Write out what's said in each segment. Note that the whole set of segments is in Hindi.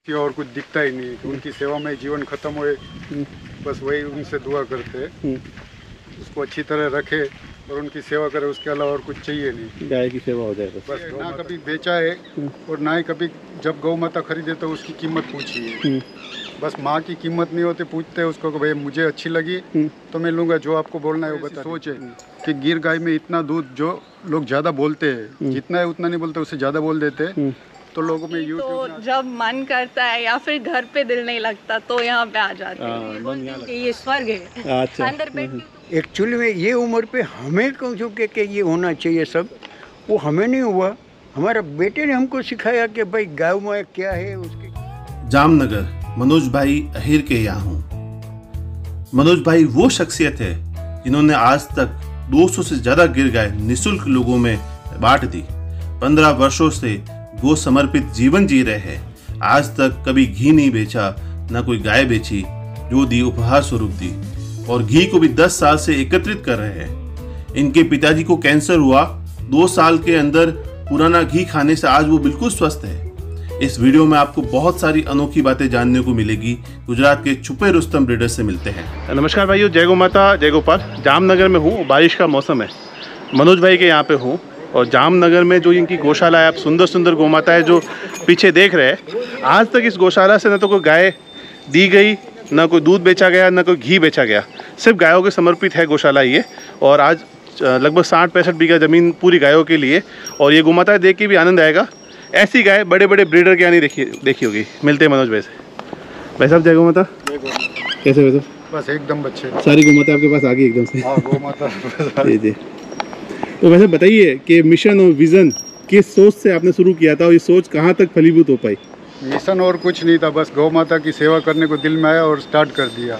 कि और कुछ दिखता ही नहीं कि उनकी सेवा में जीवन खत्म होए, बस वही उनसे दुआ करते हैं उसको अच्छी तरह रखे और उनकी सेवा करे, उसके अलावा और कुछ चाहिए नहीं। गाय की सेवा हो जाए बस ना कभी बेचा है और ना ही कभी जब गौ माता खरीदे तो उसकी कीमत पूछी है। बस माँ की कीमत नहीं होती, पूछते हैं उसको कि भाई मुझे अच्छी लगी तो मैं लूँगा, जो आपको बोलना है वो बता। सोच है कि गिर गाय में इतना दूध जो लोग ज़्यादा बोलते हैं, जितना है उतना नहीं बोलते, उससे ज़्यादा बोल देते हैं तो लोगों में तो जब मन करता है या फिर घर पे दिल नहीं लगता तो यहाँ पे आ जाते हैं। ये स्वर्ग है। अच्छा। अंदर बैठ एक्चुअली में ये उम्र पे हमें कह चुके कि ये होना चाहिए सब, वो हमें नहीं हुआ, हमारा बेटे ने हमको सिखाया कि भाई गाँव में क्या है उसकी। जामनगर मनोज भाई अहिर के यहाँ हूँ। मनोज भाई वो शख्सियत है जिन्होंने आज तक 200 से ज्यादा गिर गाय निःशुल्क लोगों में बांट दी। 15 वर्षों से गो समर्पित जीवन जी रहे हैं। आज तक कभी घी नहीं बेचा, न कोई गाय बेची, जो दी उपहार स्वरूप दी, और घी को भी 10 साल से एकत्रित कर रहे हैं। इनके पिताजी को कैंसर हुआ, 2 साल के अंदर पुराना घी खाने से आज वो बिल्कुल स्वस्थ है। इस वीडियो में आपको बहुत सारी अनोखी बातें जानने को मिलेगी। गुजरात के छुपे रुस्तम ब्रीडर से मिलते हैं। नमस्कार भाइयों, जय गो माता, जय गोपाल। जामनगर में हूँ, बारिश का मौसम है। मनोज भाई के यहाँ पे हूँ और जामनगर में जो इनकी गौशाला है, आप सुंदर सुंदर गौ माता है जो पीछे देख रहे हैं, आज तक इस गौशाला से न तो कोई गाय दी गई, ना कोई दूध बेचा गया, ना कोई घी बेचा गया। सिर्फ गायों के समर्पित है गौशाला ये। और आज लगभग 60-65 बीघा ज़मीन पूरी गायों के लिए। और ये गौ माता देख के भी आनंद आएगा। ऐसी गाय बड़े बड़े ब्रीडर के यहाँ नहीं देखी होगी। मिलते हैं मनोज भाई से। भाई साहब, जय गौ माता। कैसे हो? बस एकदम बच्चे सारी गौ माता आपके पास आ गई एकदम से? हाँ, गौ माता। जी जी। तो वैसे बताइए कि मिशन और विजन किस सोच से आपने शुरू किया था और ये सोच कहाँ तक फलीभूत हो पाई? मिशन और कुछ नहीं था, बस गौ माता की सेवा करने को दिल में आया और स्टार्ट कर दिया।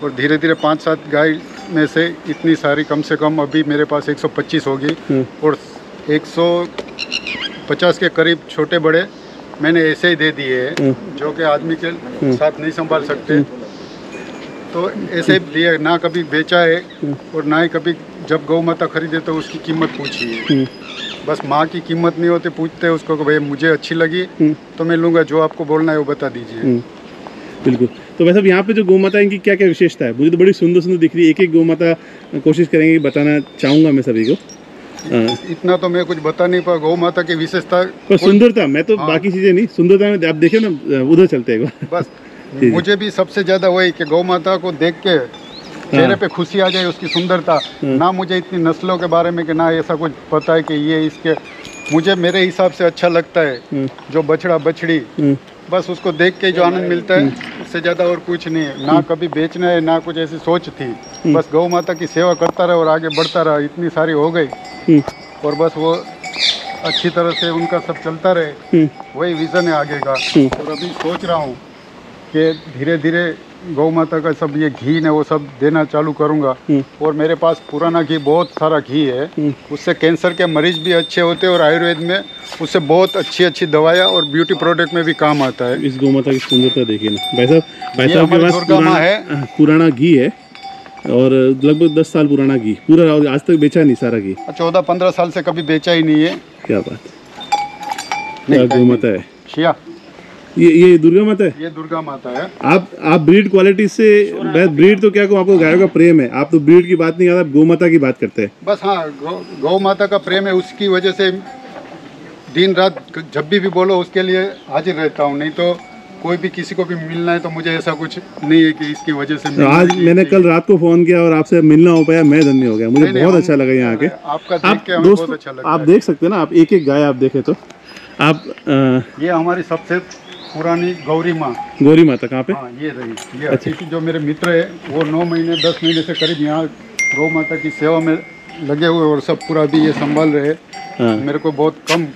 और धीरे धीरे 5-7 गाय में से इतनी सारी, कम से कम अभी मेरे पास 125 होगी और 150 के करीब छोटे बड़े मैंने ऐसे ही दे दिए हैं जो कि आदमी के साथ नहीं संभाल सकते, तो ऐसे दिए। ना कभी बेचा है और ना ही कभी जब गौ माता खरीदे तो उसकी कीमत पूछी है। बस माँ की कीमत नहीं होती, पूछते हैं उसको कि भाई मुझे अच्छी लगी तो मैं लूँगा, जो आपको बोलना है वो बता दीजिए। बिल्कुल। तो वैसे यहाँ पे जो गौ माता इनकी क्या क्या विशेषता है? मुझे तो बड़ी सुंदर सुंदर दिख रही है। एक एक गौ माता कोशिश करेंगे बताना चाहूँगा मैं सभी को। इतना तो मैं कुछ बता नहीं पा। गौ माता की विशेषता पर सुंदरता, मैं तो बाकी चीजें नहीं, सुंदरता में आप देखे ना, उधर चलते हैं बस। मुझे भी सबसे ज्यादा वही कि गौ माता को देख के चेहरे पे खुशी आ जाए, उसकी सुंदरता। ना मुझे इतनी नस्लों के बारे में कि ना ऐसा कुछ पता है कि ये इसके, मुझे मेरे हिसाब से अच्छा लगता है जो बछड़ा बछड़ी, बस उसको देख के जो आनंद मिलता है, उससे ज़्यादा और कुछ नहीं है। ना कभी बेचना है, ना कुछ ऐसी सोच थी। बस गौ माता की सेवा करता रहा और आगे बढ़ता रहा। इतनी सारी हो गई और बस वो अच्छी तरह से उनका सब चलता रहे, वही विज़न है आगे का। और अभी सोच रहा हूँ कि धीरे धीरे गौ माता का सब ये घी ने वो सब देना चालू करूँगा। और मेरे पास पुराना घी, बहुत सारा घी है, उससे कैंसर के मरीज भी अच्छे होते हैं और आयुर्वेद में उससे बहुत अच्छी अच्छी दवाइयाँ और ब्यूटी प्रोडक्ट में भी काम आता है। इस गौ माता की सुंदरता देखिए ना भाई साहब के पास पुराना घी है और लगभग 10 साल पुराना घी, पूरा आज तक बेचा नहीं सारा घी। 14-15 साल से कभी बेचा ही नहीं है। क्या बात, क्या गौ माता है। शिया, ये दुर्गा माता है। ये दुर्गा माता है। आप ब्रीड क्वालिटी से, ब्रीड तो क्या कहूँ, आपको गायों का प्रेम है, आप तो ब्रीड की बात नहीं करते, आप गौ माता की बात करते हैं। बस हाँ, गौ माता का प्रेम है, उसकी वजह से दिन रात जब भी बोलो उसके लिए हाजिर रहता हूँ। नहीं तो कोई भी किसी को भी मिलना है तो मुझे ऐसा कुछ नहीं है कि इसकी वजह से। तो आज मैंने कल रात को फोन किया और आपसे मिलना हो पाया, मैं धन्य हो गया। मुझे बहुत अच्छा लगा यहाँ के। आपका देख के हमें बहुत अच्छा लगा। आप देख सकते हैं ना, आप एक एक गाय आप देखे तो आप ये हमारी सबसे पुरानी गौरी माँ। गौरी माता कहाँ पे? हाँ, ये रही। ये अतिथि जो मेरे मित्र है वो 9 महीने 10 महीने से करीब यहाँ गौ माता की सेवा में लगे हुए और सब पूरा भी ये संभाल रहे। मेरे को बहुत कम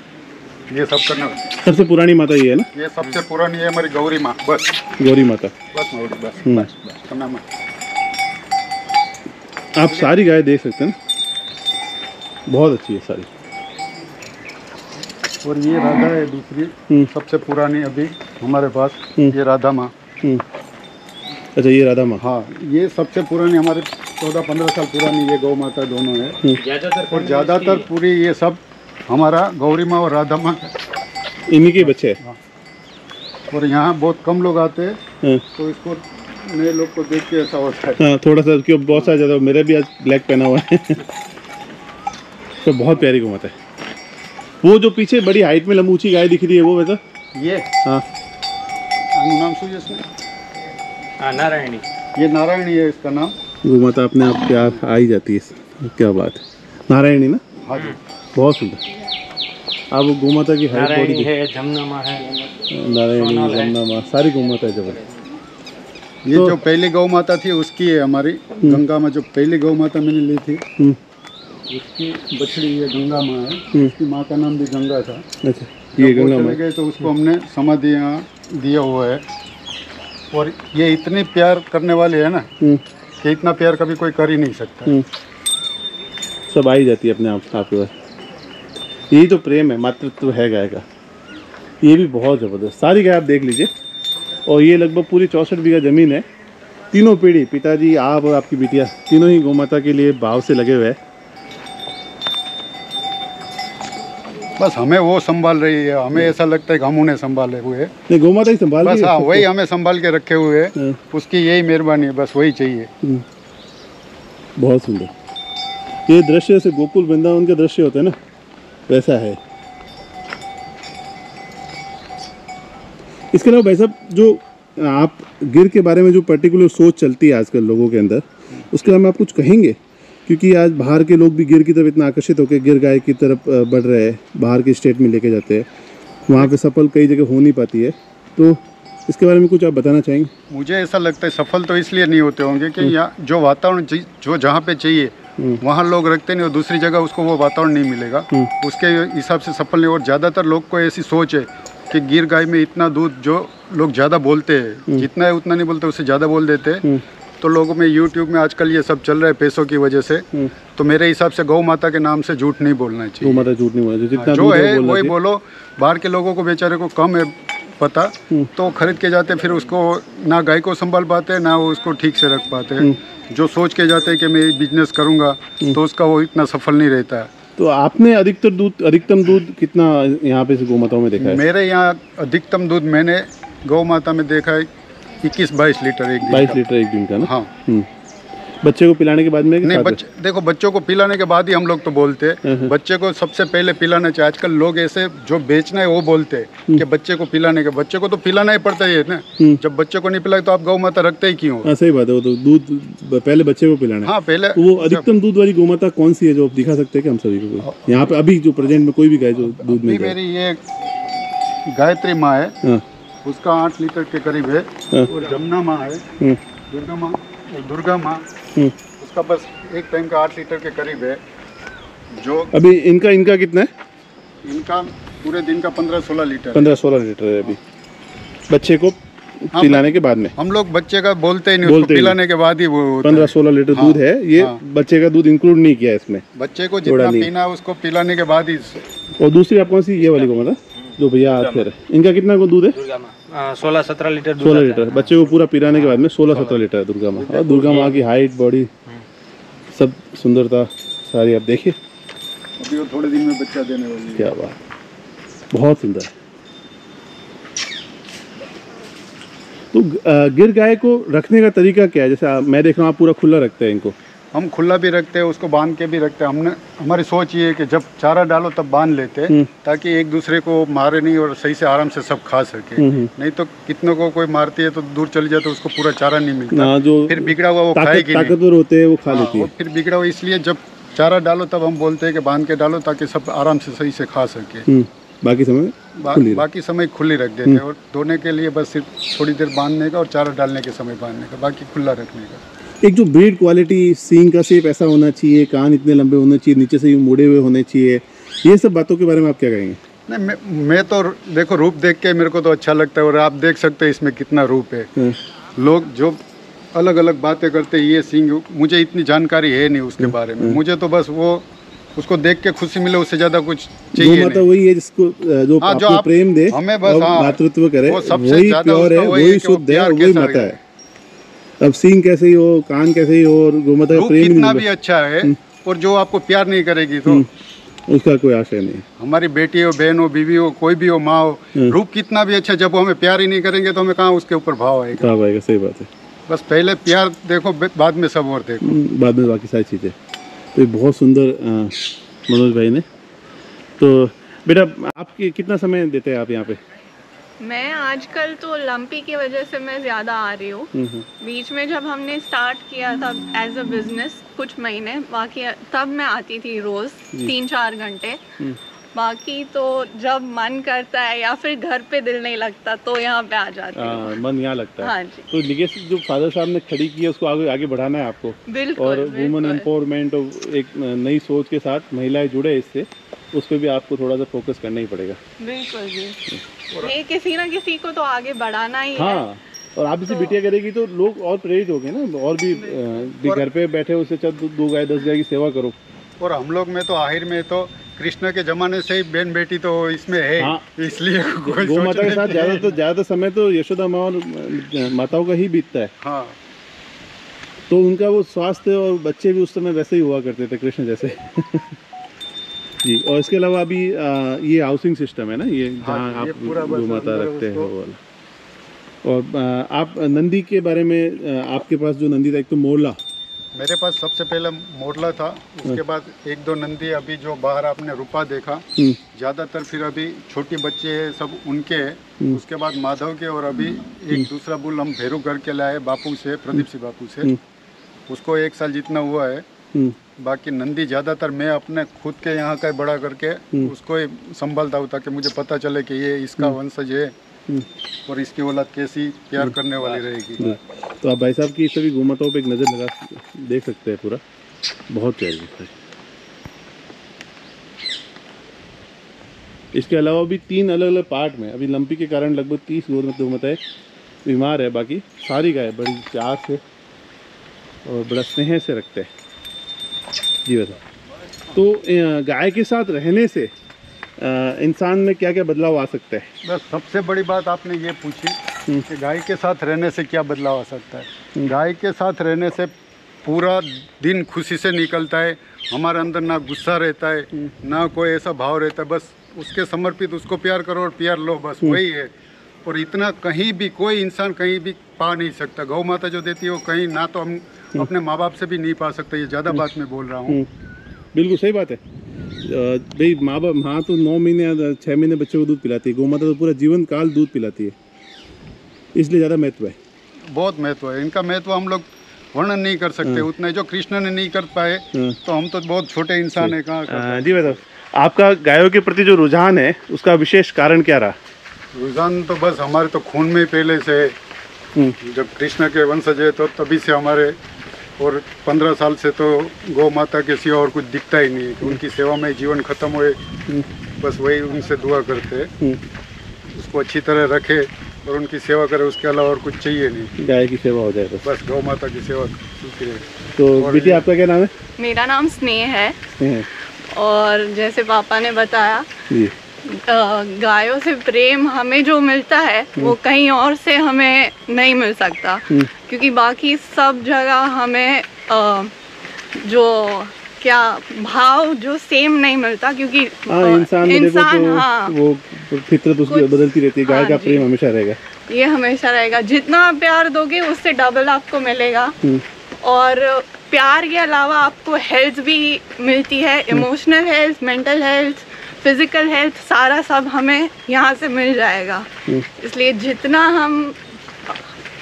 ये सब करना। सबसे पुरानी माता ये है ना? ये सबसे पुरानी है हमारी गौरी माँ। बस गौरी माता, बस बस बस। आप सारी गाय देख सकते हैं ना, बहुत अच्छी है सारी। और ये राधा है दूसरी, सबसे पुरानी अभी हमारे पास, ये राधा माँ। अच्छा, ये राधा माँ। हाँ, ये सबसे पुरानी हमारे 14-15 साल पुरानी ये गौ माता दोनों है। और ज़्यादातर पूरी ये सब हमारा गौरी माँ और राधा माँ इन्हीं के बच्चे हैं। और यहाँ बहुत कम लोग आते हैं, हाँ, तो इसको नए लोग को देख के ऐसा होता है। हाँ, थोड़ा सा क्यों बहुत सारा ज़्यादा, मेरा भी आज ब्लैक पहना हुआ है। तो बहुत प्यारी गौमाता है। वो जो पीछे बड़ी हाइट में लंबूची गाय दिख रही है वो वैसा? ये हाँ, नाम सुनिए इसमें, नारायणी। ये नारायणी है इसका नाम। गौमाता अपने आप प्यार आ ही जाती है, क्या बात है। नारायणी ना, हाँ जी, बहुत सुंदर। आप वो गौमाता की हाइट बॉडी नारायणी है, जमनामा है, नारायणी, जमनामा, सारी गौमाता है जबरदस्त। ये जो पहली गौ माता थी उसकी है हमारी गंगा माँ। जो पहली गौ माता मैंने ली थी उसकी बछड़ी ये गंगा माँ है। उसकी माँ का नाम भी गंगा था। अच्छा, ये जब वो गंगा चले माँ। गए तो उसको हमने समाधि यहाँ दिया हुआ है। और ये इतनी प्यार करने वाली है ना कि इतना प्यार कभी कोई कर ही नहीं सकता। सब आ ही जाती है अपने आप आपके पास। यही तो प्रेम है, मातृत्व है गाय का। ये भी बहुत ज़बरदस्त। सारी गाय आप देख लीजिए। और ये लगभग पूरी 64 बीघा ज़मीन है। तीनों पीढ़ी, पिताजी, आप और आपकी बिटिया, तीनों ही गौमाता के लिए भाव से लगे हुए हैं। बस हमें वो संभाल रही है। हमें ऐसा लगता है कि हम उन्हें संभाले हुए हैं। नहीं, गौमाता ही संभाल बस रही है हाँ, सबको। वही हमें संभाल के रखे हुए है। हाँ। उसकी यही मेहरबानी है, बस वही चाहिए। बहुत सुंदर। ये दृश्य जैसे गोकुल वृंदावन के दृश्य होते हैं ना, वैसा है। इसके अलावा भाई साहब, जो आप गिर के बारे में जो पर्टिकुलर सोच चलती है आजकल लोगों के अंदर, उसके बारे में आप कुछ कहेंगे? क्योंकि आज बाहर के लोग भी गिर की तरफ इतना आकर्षित होकर गिर गाय की तरफ बढ़ रहे हैं, बाहर के स्टेट में लेके जाते हैं, वहाँ पे सफल कई जगह हो नहीं पाती है। तो इसके बारे में कुछ आप बताना चाहेंगे? मुझे ऐसा लगता है सफल तो इसलिए नहीं होते होंगे कि यहाँ जो वातावरण जो जहाँ पे चाहिए वहाँ लोग रखते नहीं, और दूसरी जगह उसको वो वातावरण नहीं मिलेगा, उसके हिसाब से सफल नहीं। और ज़्यादातर लोग को ऐसी सोच है कि गिर गाय में इतना दूध, जो लोग ज़्यादा बोलते हैं, जितना है उतना नहीं बोलते, उससे ज़्यादा बोल देते हैं। तो लोगों में यूट्यूब में आजकल ये सब चल रहा है पैसों की वजह से। तो मेरे हिसाब से गौ माता के नाम से झूठ नहीं बोलना चाहिए। गौमाता झूठ नहीं बोलना, जितना जो दूध है बोलना वही चाहिए। बोलो। बाहर के लोगों को बेचारे को कम है पता, तो खरीद के जाते, फिर उसको ना गाय को संभाल पाते, ना वो उसको ठीक से रख पाते। जो सोच के जाते हैं कि मैं बिजनेस करूंगा, तो उसका वो इतना सफल नहीं रहता है। तो आपने अधिकतम दूध कितना यहाँ पे गौमाताओं में देखा है? मेरे यहाँ अधिकतम दूध मैंने गौ माता में देखा है 21-22 लीटर एक दिन 22 का। लीटर एक दिन का ना? हाँ। बच्चे को पिलाने के बाद में कि नहीं, साथ में? देखो बच्चों को पिलाने के बाद ही हम लोग तो बोलते हैं। बच्चे को सबसे पहले पिलाना चाहिए। आजकल लोग ऐसे जो बेचना है वो बोलते हैं कि बच्चे को पिलाने के, बच्चे को तो पिलाना ही पड़ता है ना। जब बच्चे को नहीं पिलाए तो आप गौ माता रखते ही क्यों? हाँ, सही बात है। वो तो दूध पहले बच्चे को पिलाना है। हाँ, पहले। तो वो अधिकतम दूध वाली गौमाता कौन सी है जो आप दिखा सकते हैं कि हम सभी को? यहाँ पे अभी जो प्रेजेंट में कोई भी गाय जो दूध में मेरी ये गायत्री माँ है, हाँ, उसका 8 लीटर के करीब है। और जमुना माँ है, दुर्गा माँ, उसका बस एक टाइम का 8 लीटर के करीब है। जो अभी इनका कितना है? इनका पूरे दिन का 15-16 लीटर। 15-16 लीटर है अभी बच्चे को पिलाने के बाद में। हम लोग बच्चे का बोलते ही नहीं, उसको पिलाने के बाद ही वो होता है। 15-16 लीटर दूध है ये। बच्चे का दूध इंक्लूड नहीं किया इसमें। बच्चे को जितना पीना है उसको पिलाने के बाद ही। और दूसरी आप कौन सी, ये वाली गौमाता जो भैया हाथ पे, इनका कितना दूध है? 16-17 लीटर दूध 16 लीटर। बच्चे को पूरा पिलाने के बाद में 16-17 लीटर है दुर्गा माँ। और दुर्गा माँ की हाइट, बॉडी, सब सुंदरता सारी आप देखिए। अभी वो थोड़े दिन में बच्चा देने वाली है। क्या बात, बहुत सुंदर। तो गिर गाय को रखने का तरीका क्या है? जैसे मैं देख रहा हूँ आप पूरा खुला रखते हैं इनको। हम खुला भी रखते हैं, उसको बांध के भी रखते हैं। हमारी सोच ये है कि जब चारा डालो तब बांध लेते हैं, ताकि एक दूसरे को मारे नहीं और सही से आराम से सब खा सके। नहीं तो कितनों को कोई मारती है तो दूर चली जाए तो उसको पूरा चारा नहीं मिलता। जो फिर बिगड़ा हुआ वो खाएगी नहीं। ताकतवर होते हैं वो खा लेती है। फिर बिगड़ा हुआ, इसलिए जब चारा डालो तब हम बोलते हैं कि बांध के डालो, ताकि सब आराम से सही से खा सके। बाकी समय बाकी समय खुली रख देते हैं। और धोने के लिए बस सिर्फ थोड़ी देर बांधने का और चारा डालने के समय बांधने का, बाकी खुला रखने का। एक जो ब्रीड क्वालिटी, सींग का शेप ऐसा होना चाहिए, कान इतने लंबे होने चाहिए, नीचे से यूं मुड़े हुए होने चाहिए, ये सब बातों के बारे में आप क्या कहेंगे? नहीं, मैं तो देखो रूप देख के मेरे को तो अच्छा लगता है। और आप देख सकते हैं इसमें कितना रूप है। लोग जो अलग अलग बातें करते हैं, ये सींग, मुझे इतनी जानकारी है नहीं उसके बारे में। मुझे तो बस वो उसको देख के खुशी मिले, उससे ज्यादा कुछ चाहिए नहीं। वही है जिसको जो आपको प्रेम दे, हमें बस मातृत्व करे, सबसे वही ज्यादा प्योर है, वही शुद्ध है, वही माता है। अब सींग कैसे ही हो, कान कैसे ही हो, और गोमाता का प्रेम कितना भी अच्छा है, और जो आपको प्यार नहीं करेगी तो उसका कोई आशय नहीं। हमारी बेटी हो, बहन हो, बीवी हो, कोई भी हो, माँ हो, रूप कितना भी अच्छा, जब वो हमें प्यार ही नहीं करेंगे तो हमें कहाँ उसके ऊपर भाव आएगा। भाव आएगा, सही बात है। बस पहले प्यार देखो, बाद में सब और देखो। बाद में बाकी सारी चीज़ें। तो ये बहुत सुंदर मनोज भाई ने। तो बेटा आपके कितना समय देते हैं आप यहाँ पे? मैं आजकल तो लंपी की वजह से मैं ज़्यादा आ रही हूँ। बीच में जब हमने स्टार्ट किया था एज अ बिजनेस कुछ महीने, बाकी तब मैं आती थी रोज़ 3-4 घंटे। बाकी तो जब मन करता है या फिर घर पे दिल नहीं लगता तो यहाँ पे आ जाती हूँ। मन यहाँ लगता है। हाँ जी। तो लीगेसी जो फादर साहब ने खड़ी की है उसको आगे आगे बढ़ाना है आपको। बिल्कुल। और वुमेन एम्पावरमेंट और एक नई सोच के साथ महिलाएं जुड़े इससे, उस पर भी आपको थोड़ा सा फोकस करना ही पड़ेगा। बिल्कुल जी। ये किसी ना किसी को तो आगे बढ़ाना ही है। हाँ, और आप इसे बिटिया करेगी तो लोग और प्रेरित हो गए ना, और भी घर पे बैठे उससे चल 2 गाय 10 गाय की सेवा करो। और हम लोग में तो आखिर में तो कृष्ण के जमाने से ही बहन बेटी तो इसमें है। हाँ, इसलिए गौ माता के साथ ज्यादा समय तो यशोदा माँ और माताओं का ही बीतता है। हाँ, तो उनका वो स्वास्थ्य और बच्चे भी उस समय वैसे ही हुआ करते थे कृष्ण जैसे। जी। और इसके अलावा अभी ये हाउसिंग सिस्टम है ना, ये जहाँ आप गौ माता रखते हैं वो वाला। और आप नंदी के बारे में, आपके पास जो नंदी था, एक तो मोरला, मेरे पास सबसे पहले मोरला था, उसके बाद 1-2 नंदी अभी जो बाहर आपने रूपा देखा, ज़्यादातर फिर अभी छोटी बच्चे हैं सब उनके हैं। उसके बाद माधव के, और अभी एक दूसरा बुल हम भैरू करके लाए बापू से, प्रदीप सिंह बापू से, उसको 1 साल जितना हुआ है। बाकी नंदी ज़्यादातर मैं अपने खुद के यहाँ का बड़ा करके उसको ही संभालता हूँ, ताकि मुझे पता चले कि ये इसका वंशज है और इसकी औलाद कैसी प्यार करने वाली रहेगी। तो आप भाई साहब की सभी गोमाताओं पे एक नज़र लगा देख सकते हैं, पूरा बहुत प्यारी है। इसके अलावा भी 3 अलग अलग पार्ट में, अभी लंपी के कारण लगभग 30 गोमाताएं बीमार है, बाकी सारी गाय बड़ी प्यार से और बड़ा स्नेह से रखते हैं। जी बता। तो गाय के साथ रहने से इंसान में क्या क्या बदलाव आ सकता है? बस सबसे बड़ी बात आपने ये पूछी कि गाय के साथ रहने से क्या बदलाव आ सकता है। गाय के साथ रहने से पूरा दिन खुशी से निकलता है, हमारे अंदर ना गुस्सा रहता है, ना कोई ऐसा भाव रहता है। बस उसके समर्पित, उसको प्यार करो और प्यार लो, बस वही है। और इतना कहीं भी कोई इंसान कहीं भी पा नहीं सकता। गौ माता जो देती है वो कहीं ना तो हम अपने माँ बाप से भी नहीं पा सकते। ये ज़्यादा बात मैं बोल रहा हूँ। बिल्कुल सही बात है भाई। माँ बाप, हाँ, तो 9 महीने 6 महीने बच्चों को दूध पिलाती है, गौ माता तो पूरा जीवन काल दूध पिलाती है, इसलिए ज़्यादा महत्व है। बहुत महत्व है इनका। महत्व हम लोग वर्णन नहीं कर सकते उतना, जो कृष्ण ने नहीं कर पाए तो हम तो बहुत छोटे इंसान है कहाँ। जी बताओ, आपका गायों के प्रति जो रुझान है उसका विशेष कारण क्या रहा? रुझान तो बस हमारे तो खून में पहले से, जब कृष्ण के वंशज है तो तभी से हमारे, और 15 साल से तो गौ माता के सिवा और कुछ दिखता ही नहीं है कि उनकी सेवा में जीवन खत्म हुए। बस वही उनसे दुआ करते हैं, उसको अच्छी तरह रखे और उनकी सेवा करे, उसके अलावा और कुछ चाहिए नहीं। गाय की सेवा हो जाए बस गौ माता की सेवा। तो बेटी आपका क्या नाम है? मेरा नाम स्नेह है। और जैसे पापा ने बताया, गायों से प्रेम हमें जो मिलता है वो कहीं और से हमें नहीं मिल सकता, क्योंकि बाकी सब जगह हमें जो क्या भाव जो सेम नहीं मिलता, क्योंकि इंसान हाँ, वो फितरत उसकी बदलती रहती है। गाय का प्रेम हमेशा रहेगा, ये हमेशा रहेगा। जितना प्यार दोगे उससे डबल आपको मिलेगा। और प्यार के अलावा आपको हेल्थ भी मिलती है, emotional health, mental health, physical health, सारा सब हमें यहाँ से मिल जाएगा। इसलिए जितना हम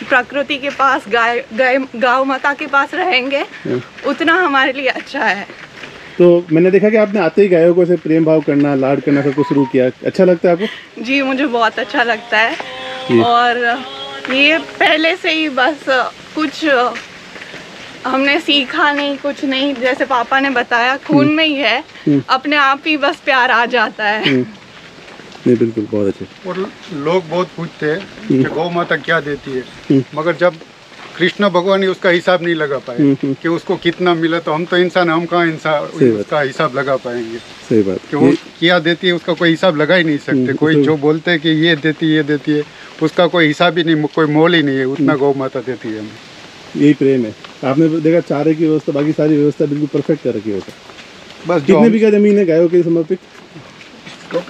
प्रकृति के पास, गौ माता के पास रहेंगे उतना हमारे लिए अच्छा है। तो मैंने देखा कि आपने आते ही गायों को से प्रेम भाव करना, लाड करना सब कुछ शुरू किया। अच्छा लगता है आपको? जी, मुझे बहुत अच्छा लगता है। और ये पहले से ही बस कुछ हमने सीखा नहीं, कुछ नहीं, जैसे पापा ने बताया खून में ही है, अपने आप ही बस प्यार आ जाता है। नहीं, बिल्कुल, बहुत अच्छे। और लोग बहुत पूछते हैं कि गौ माता क्या देती है, मगर जब कृष्ण भगवान ही उसका हिसाब नहीं लगा पाए कि उसको कितना मिला, तो हम तो इंसान, हम कहाँ इंसान उसका हिसाब लगा पाएंगे। सही बात कि वो क्या देती है उसका कोई हिसाब लगा ही नहीं सकते। कोई जो बोलते हैं कि ये देती है, उसका कोई हिसाब ही नहीं, कोई मोल ही नहीं है, उतना गौ माता देती है हमें। यही प्रेम है। आपने देखा चारे की व्यवस्था, बाकी सारी व्यवस्था बिल्कुल परफेक्ट कर रखी होता है। बस जो कितने बीघा जमीन है गायों के समर्पित?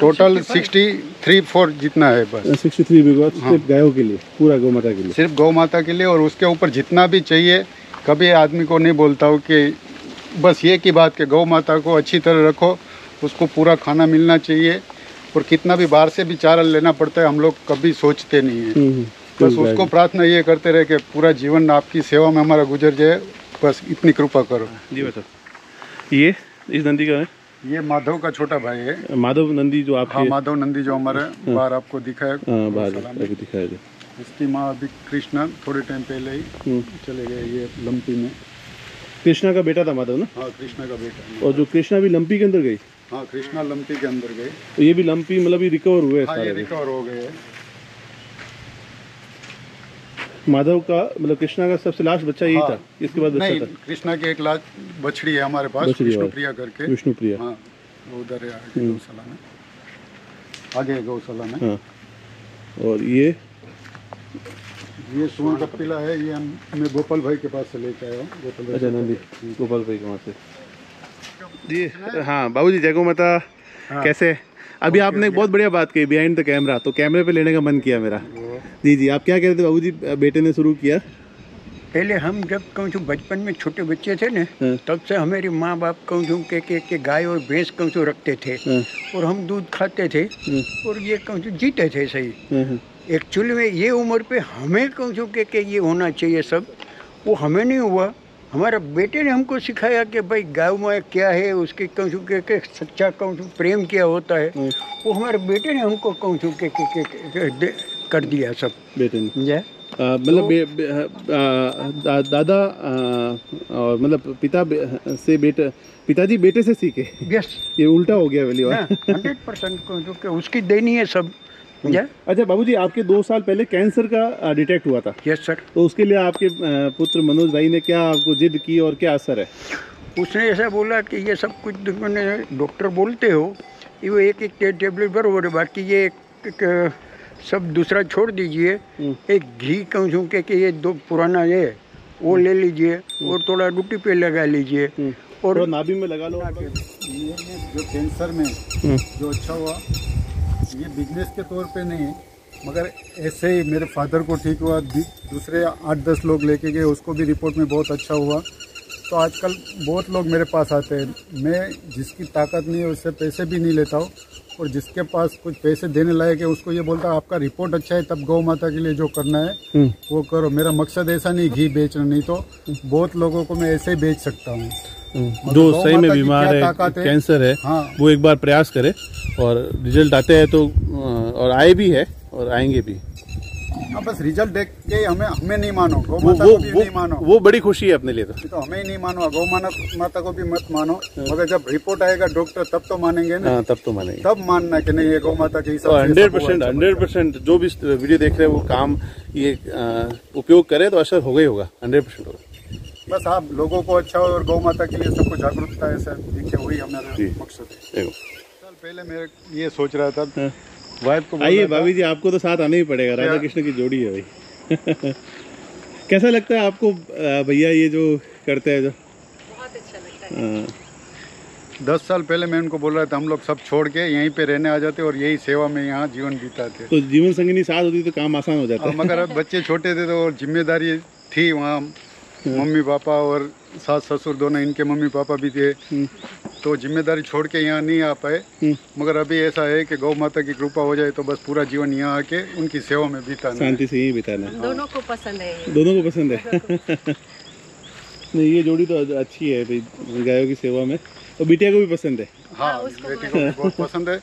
टोटल 63-4 जितना है बस। 63 बीघा सिर्फ गायों के लिए, पूरा गौ माता के लिए? सिर्फ गौ माता के लिए, और उसके ऊपर जितना भी चाहिए। कभी आदमी को नहीं बोलता हूँ कि बस ये की बात कि गौ माता को अच्छी तरह रखो, उसको पूरा खाना मिलना चाहिए, और कितना भी बाहर से भी चारा लेना पड़ता है हम लोग कभी सोचते नहीं है। बस उसको प्रार्थना ये करते रहे कि पूरा जीवन आपकी सेवा में हमारा गुजर जाए, बस इतनी कृपा करो। जी बताओ। ये इस नंदी का है? ये माधव का छोटा भाई है। माधव नंदी जो आपके? हाँ, माधव नंदी जो हमारे बाहर आपको दिखाया। बाहर दिखाया था। इसकी माँ अभी कृष्णा थोड़े टाइम पहले ही चले गए, ये लंपी में। कृष्णा का बेटा था माधव ना? हाँ, कृष्णा का बेटा। और जो कृष्णा भी लंपी के अंदर गई? हाँ, कृष्णा लंपी के अंदर गए। तो ये भी लंपी मतलब ये रिकवर हुए? हाँ, ये रिकवर हो गए। माधव का मतलब कृष्णा का सबसे लास्ट बच्चा यही था? इसके बाद बच्चा था? कृष्णा की एक लास्ट बछड़ी है हमारे पास, विष्णुप्रिया करके। विष्णुप्रिया, हाँ, उधर है आगे गौशाला में, आगे गौशाला में। हाँ। और ये सुवर्ण कपिला है, ये मैं गोपाल भाई के पास से लेके आया हूँ। गोपाल भाई। अच्छा, नंदी गोपाल भाई के वहाँ से जी। हाँ बाबूजी, जय गौ माता। कैसे? अभी आपने एक बहुत बढ़िया बात कही बिहाइंड द कैमरा, तो कैमरे पे लेने का मन किया मेरा। जी जी, आप क्या कह रहे थे बाबूजी? बेटे ने शुरू किया पहले हम जब कहूँ बचपन में छोटे बच्चे थे ना, तब से हमारे माँ बाप कहूँ के गाय और भैंस कहूँ रखते थे, और हम दूध खाते थे, और ये कहूँ जीते थे सही। एक्चुअली में ये उम्र पे हमें कहूँ के ये होना चाहिए सब, वो हमें नहीं हुआ। हमारा बेटे ने हमको सिखाया कि भाई गाय में क्या है, उसके कहूँ के सच्चा कहूँ प्रेम क्या होता है, वो हमारे बेटे ने हमको कहूँ के कर दिया सब। बेटे ने मतलब दादा और मतलब से बेटा, पिताजी बेटे से सीखे। यस, ये उल्टा हो गया वाली बात। 100% उसकी देनी है सब। अच्छा बाबूजी, आपके 2 साल पहले कैंसर का डिटेक्ट हुआ था? Yes sir. तो उसके लिए आपके पुत्र मनोज भाई ने क्या आपको जिद की और क्या असर है? उसने ऐसा बोला कि ये सब कुछ डॉक्टर बोलते हो, ये एक टेबलेट बराबर है, बाकी ये सब दूसरा छोड़ दीजिए, एक घी कहूँ के ये 2 पुराना है वो ले लीजिए, और थोड़ा रोटी पे लगा लीजिए, और नाभि में लगा लो। ये जो कैंसर में जो अच्छा हुआ, ये बिजनेस के तौर पे नहीं, मगर ऐसे ही मेरे फादर को ठीक हुआ, दूसरे 8-10 लोग लेके गए, उसको भी रिपोर्ट में बहुत अच्छा हुआ। तो आजकल बहुत लोग मेरे पास आते हैं, मैं जिसकी ताकत नहीं है उससे पैसे भी नहीं लेता हूँ, और जिसके पास कुछ पैसे देने लायक है उसको ये बोलता है आपका रिपोर्ट अच्छा है, तब गौ माता के लिए जो करना है वो करो। मेरा मकसद ऐसा नहीं घी बेचना, नहीं तो बहुत लोगों को मैं ऐसे ही बेच सकता हूँ। जो सही में बीमार है, कैंसर है, वो एक बार प्रयास करे, और रिजल्ट आते हैं तो, और आए भी है और आएंगे भी। बस रिजल्ट देख के हमें नहीं मानो, गौ माता को भी नहीं मानो, वो बड़ी खुशी है अपने लिए। तो हमें ही नहीं मानो, गौ माता को भी मत मानो, मगर जब रिपोर्ट आएगा डॉक्टर तब तो मानेंगे ना। तब तो मानेंगे, तब मानना कि नहीं ये गौ माता के हिसाब से 100% जो भी वीडियो देख रहे हैं वो काम ये उपयोग करे तो असर होगा ही होगा, 100% होगा। बस आप लोगों को अच्छा हो और गौ माता के लिए सबको जागरूकता ऐसा दिखे, वही हमारा मकसद है। साल पहले मैं ये सोच रहा था, वाइफ को आइए भाभी जी, आपको तो साथ आना ही पड़ेगा, राधा कृष्ण की जोड़ी है भाई। कैसा लगता है आपको भैया ये जो करते हैं? जो बहुत अच्छा लगता है। 10 साल पहले मैं उनको बोल रहा था हम लोग सब छोड़ के यहीं पे रहने आ जाते और यही सेवा में यहाँ जीवन बिताते। तो जीवन संगिनी साथ होती तो काम आसान हो जाता। मगर अब बच्चे छोटे थे तो जिम्मेदारी थी वहाँ, मम्मी पापा और सास ससुर दोनों, इनके मम्मी पापा भी थे, तो जिम्मेदारी छोड़ के यहाँ नहीं आ पाए। मगर अभी ऐसा है कि गौ माता की कृपा हो जाए तो बस पूरा जीवन यहाँ आके उनकी सेवा में बिताना, शांति से ही बिताना। दोनों को पसंद है, दोनों को पसंद है। नहीं, ये जोड़ी तो अच्छी है भाई, गायों की सेवा में। और बिटिया को भी पसंद है? हाँ, बेटी को भी बहुत पसंद है,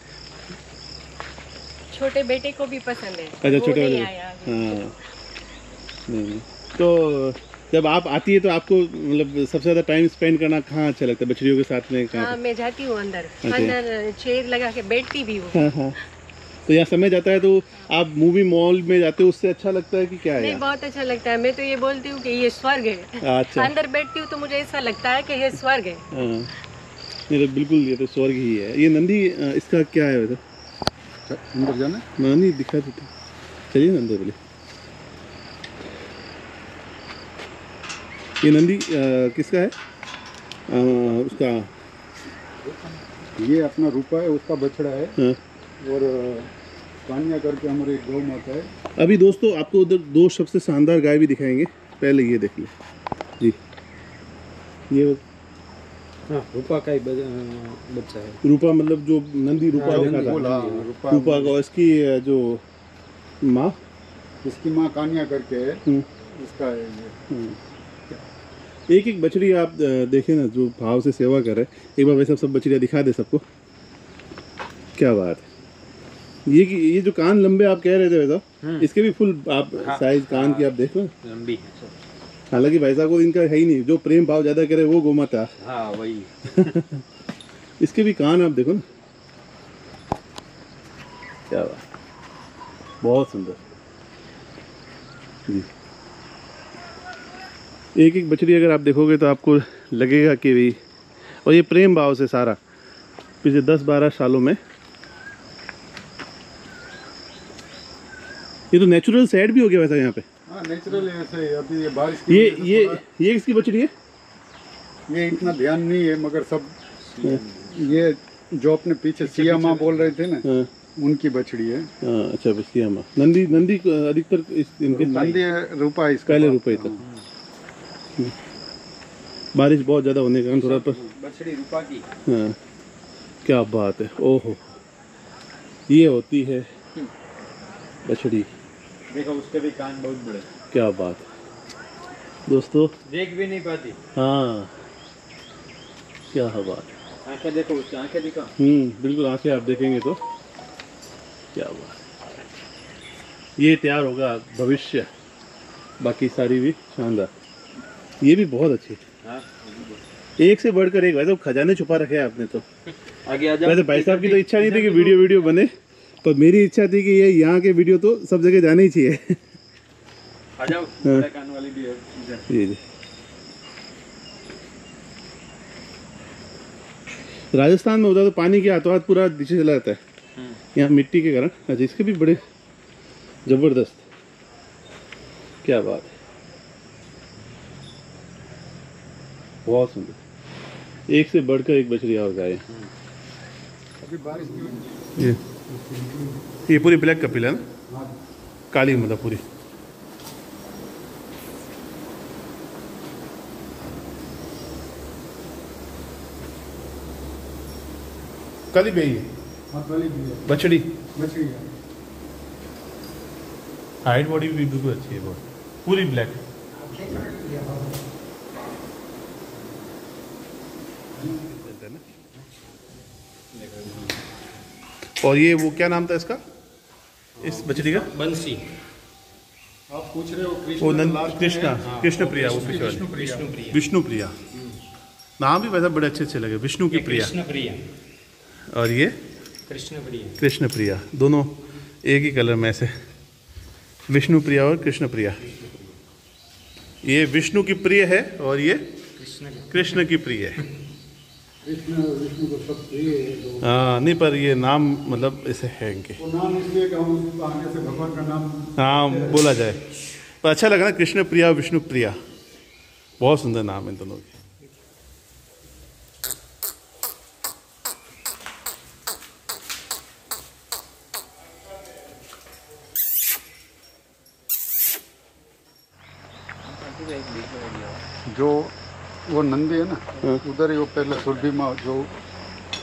छोटे बेटे को भी पसंद है। अच्छा, छोटे वाले। हाँ, नहीं। तो जब आप आती है तो आपको मतलब सबसे ज्यादा टाइम स्पेंड करना कहाँ अच्छा लगता है? बछड़ियों के साथ में? हाँ, मैं जाती हूँ अंदर, अंदर चेयर लगा के बैठती भी हूँ। हाँ। तो यहाँ समय जाता है तो आप मूवी मॉल में जाते हो, उससे अच्छा लगता है कि क्या है? नहीं, बहुत अच्छा लगता है। मैं तो ये बोलती हूँ कि ये स्वर्ग है। अच्छा। अंदर बैठती हूँ तो मुझे ऐसा लगता है कि ये स्वर्ग है। नहीं तो बिल्कुल, ये तो स्वर्ग ही है। ये नंदी इसका क्या है वैसे? अंदर जाना? नहीं, दिखा देते, चलिए अंदर बोले। ये नंदी किसका है? उसका ये अपना रूपा है, उसका बछड़ा है। हाँ। और कानिया करके हमारे एक गौ माता है। अभी दोस्तों आपको उधर दो सबसे शानदार गाय भी दिखाएंगे, पहले ये देख ले जी। ये हाँ, रूपा का ही बच्चा है। रूपा मतलब जो नंदी रूपा देखा था, रूपा का। इसकी जो माँ, इसकी माँ कानिया करके है, इसका है ये। एक एक बछड़ी आप देखें ना, जो भाव से सेवा कर रहे हैं। एक बार वैसे सब बछड़ियाँ दिखा दे सबको, क्या बात है। ये जो कान लंबे आप कह रहे थे वैसा, इसके भी फुल आप साइज कान की आप देख लो, लंबी है। हालांकि भाई साहब को इनका है ही नहीं, जो प्रेम भाव ज्यादा करे वो गोमाता। हाँ वही। इसके भी कान आप देखो ना, क्या बात, बहुत सुंदर जी। एक एक बछड़ी अगर आप देखोगे तो आपको लगेगा कि भी, और ये प्रेम भाव से सारा पिछले 10-12 सालों में। ये तो नेचुरल सेट भी हो गया वैसा यहाँ पे। हाँ, नेचुरल ऐसे ही। अभी ये बारिश की ये किसकी बछड़ी है? ये इतना ध्यान नहीं है, मगर सब ये जो अपने पीछे सिया माँ बोल रहे थे ना, उनकी बछड़ी है। अच्छा, सिया माँ। नंदी अधिकतर इनके नंदी रूपा है, इसका पहले रूपा ही था। बारिश बहुत ज़्यादा होने के कारण थोड़ा पर बछड़ी रूपा की। हाँ, क्या बात है। ओहो, ये होती है बछड़ी। देखो उसके भी कान बहुत बड़े। क्या बात है दोस्तों, देख भी नहीं पाती। हाँ, क्या बात है। आंखें देखो उसकी, आंखें दिखा। बिल्कुल, आंखें आप देखेंगे तो क्या बात है। ये तैयार होगा भविष्य, बाकी सारी भी शानदार। ये भी बहुत अच्छी, एक से बढ़कर एक। वैसे खजाने छुपा रखे हैं आपने तो। आगे आ जाओ। वैसे भाई साहब की तो इच्छा नहीं थी कि वीडियो बने, पर मेरी इच्छा थी कि ये यहाँ के वीडियो तो सब जगह जाने ही चाहिए। आ जाओ, बड़े कान वाली भी है। जी। राजस्थान में होता तो पानी के हाथों हाथ पूरा नीचे चला जाता है, यहाँ मिट्टी के कारण। अच्छा, इसके भी बड़े जबरदस्त, क्या बात है, बहुत सुंदर। एक से बढ़कर एक बछड़ी और गाय। अभी बारिश की ये पूरी ब्लैक कपिल है ना, काली मतलब पूरी। काली भी है, बछड़ी। बछड़ी है। हाइट बॉडी भी बिल्कुल अच्छी है, बहुत पूरी ब्लैक। और ये वो क्या नाम था इसका, इस बछड़ी का? बंसी। आप पूछ रहे हो वो कृष्ण प्रिया, वो पीछे वाली विष्णु प्रिया। नाम भी वैसा बड़े अच्छे अच्छे लगे, विष्णु की प्रिया। कृष्ण प्रिया। और ये कृष्ण प्रिया, दोनों एक ही कलर में से, विष्णु प्रिया और कृष्ण प्रिया। ये विष्णु की प्रिय है और ये कृष्ण की प्रिय है। विष्णु को सब प्रिय है। हाँ, नहीं पर ये नाम मतलब ऐसे है इनके, वो नाम इसलिए कि हम आने से भगवान का नाम हाँ बोला जाए, पर अच्छा लगा ना, कृष्ण प्रिया विष्णु प्रिया, बहुत सुंदर नाम है इन दोनों के। जो वो नंदी है ना, उधर ही वो पहले सुरभि माँ, जो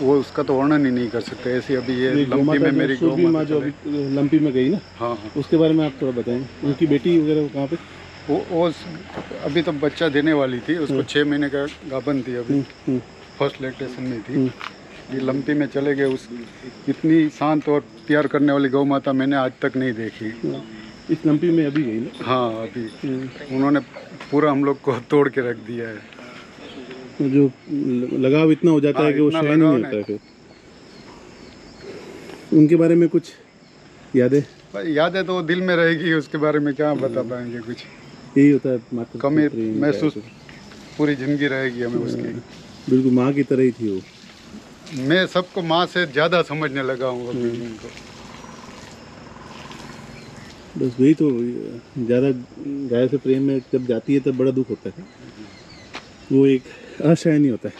वो उसका तो वर्णन ही नहीं कर सकते। ऐसी अभी ये लंपी में मेरी गौ माँ जो अभी लंपी में गई ना, हाँ हाँ, उसके बारे में आप थोड़ा बताएं। उनकी बेटी वगैरह कहाँ पे? वो अभी तो बच्चा देने वाली थी, उसको 6 महीने का गाभन थी, अभी फर्स्ट लैक्टेशन में थी। ये लंपी में चले गए। उस इतनी शांत और प्यार करने वाली गौ माता मैंने आज तक नहीं देखी। इस लंपी में अभी गई ना? हाँ, अभी उन्होंने पूरा हम लोग को तोड़ के रख दिया है। जो लगाव इतना हो जाता है कि वो इतना शयन नहीं लगाव होता है फिर। उनके बारे में कुछ यादें? यादें तो दिल में रहेगी, उसके बारे में क्या बता पाएंगे। कुछ यही होता है, मात्र कमी महसूस पूरी जिंदगी रहेगी हमें उसकी। बिल्कुल माँ की तरह ही थी वो। मैं सबको माँ से ज़्यादा समझने लगा हूँ अभी उनको। बस वही तो, ज़्यादा गाय से प्रेम में जब जाती है तब बड़ा दुख होता है। वो एक असहनीय होता है।